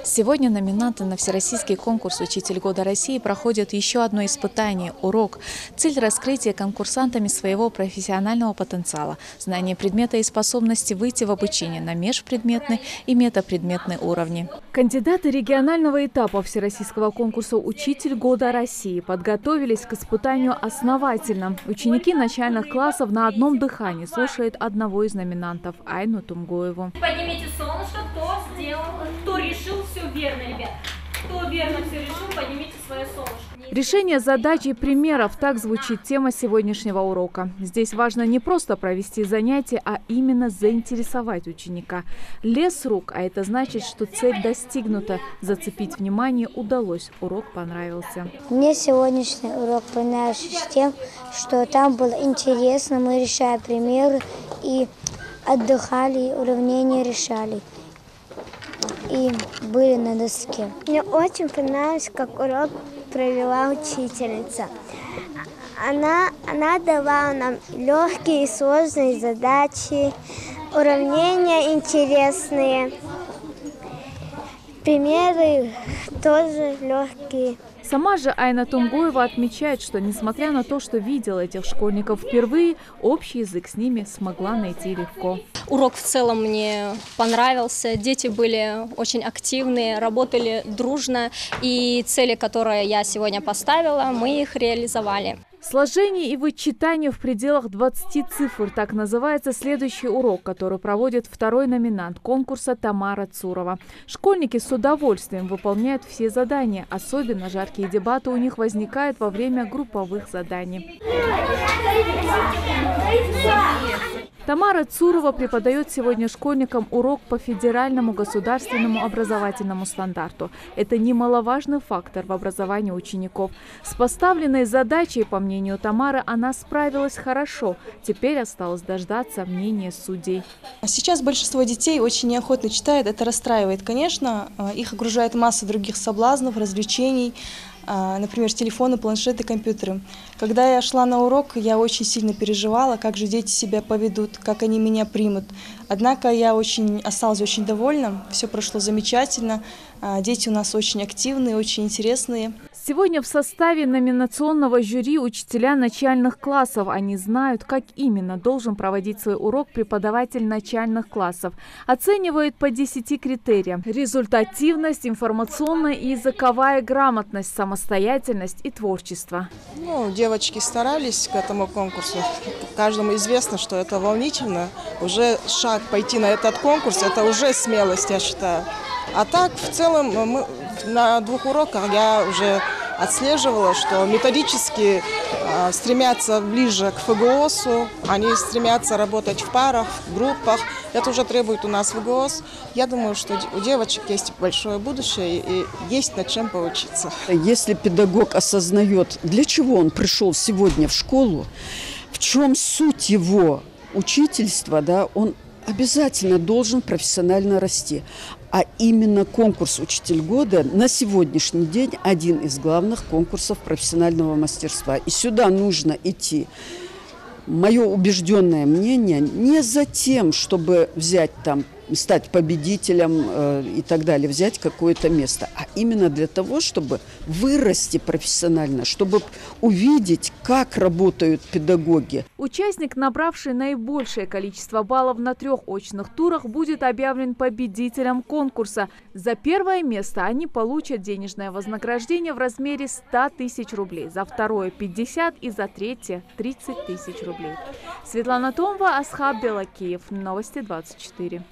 Сегодня номинанты на Всероссийский конкурс «Учитель года России» проходят еще одно испытание – урок. Цель – раскрытия конкурсантами своего профессионального потенциала, знание предмета и способности выйти в обучение на межпредметный и метапредметный уровни. Кандидаты регионального этапа Всероссийского конкурса «Учитель года России» подготовились к испытанию основательно. Ученики начальных классов на одном дыхании слушают одного из номинантов – Айну Тумгоеву. Поднимите солнышко, кто сделал, кто решил все верно, ребят. Кто верно все решил, поднимите свое солнышко. Решение задач и примеров – так звучит тема сегодняшнего урока. Здесь важно не просто провести занятие, а именно заинтересовать ученика. Лес рук, а это значит, что цель достигнута. Зацепить внимание удалось, урок понравился. Мне сегодняшний урок понравился тем, что там было интересно, мы решали примеры и отдыхали, уравнения решали. И были на доске. Мне очень понравилось, как урок провела учительница. Она давала нам легкие и сложные задачи, уравнения интересные, примеры тоже легкие. Сама же Айна Тумгоева отмечает, что несмотря на то, что видела этих школьников впервые, общий язык с ними смогла найти легко. Урок в целом мне понравился. Дети были очень активные, работали дружно. И цели, которые я сегодня поставила, мы их реализовали. Сложение и вычитание в пределах 20 цифр. Так называется следующий урок, который проводит второй номинант конкурса Тамара Цурова. Школьники с удовольствием выполняют все задания. Особенно жаркие дебаты у них возникают во время групповых заданий. Тамара Цурова преподает сегодня школьникам урок по федеральному государственному образовательному стандарту. Это немаловажный фактор в образовании учеников. С поставленной задачей, по мнению Тамары, она справилась хорошо. Теперь осталось дождаться мнения судей. Сейчас большинство детей очень неохотно читает. Это расстраивает, конечно. Их окружает масса других соблазнов, развлечений. Например, телефоны, планшеты, компьютеры. Когда я шла на урок, я очень сильно переживала, как же дети себя поведут, как они меня примут. Однако я осталась очень довольна, все прошло замечательно. Дети у нас очень активные, очень интересные. Сегодня в составе номинационного жюри учителя начальных классов. Они знают, как именно должен проводить свой урок преподаватель начальных классов. Оценивают по 10 критериям: результативность, информационная и языковая грамотность, самостоятельность и творчество. Девочки старались к этому конкурсу. Каждому известно, что это волнительно. Уже шаг пойти на этот конкурс – это уже смелость, я считаю. А так, в целом, мы на 2 уроках я уже отслеживала, что методически стремятся ближе к ФГОСу, они стремятся работать в парах, в группах. Это уже требует у нас ФГОС. Я думаю, что у девочек есть большое будущее и есть над чем поучиться. Если педагог осознает, для чего он пришел сегодня в школу, в чем суть его учительства, да, он обязательно должен профессионально расти. А именно конкурс «Учитель года» на сегодняшний день один из главных конкурсов профессионального мастерства. И сюда нужно идти. Мое убежденное мнение, не за тем, чтобы стать победителем и так далее, взять какое-то место, а именно для того, чтобы вырасти профессионально, чтобы увидеть, как работают педагоги. Участник, набравший наибольшее количество баллов на 3 очных турах, будет объявлен победителем конкурса. За первое место они получат денежное вознаграждение в размере 100 тысяч рублей, за второе – 50 и за третье – 30 тысяч рублей. Светлана Томова, Асхаб Белакиев. Новости 24.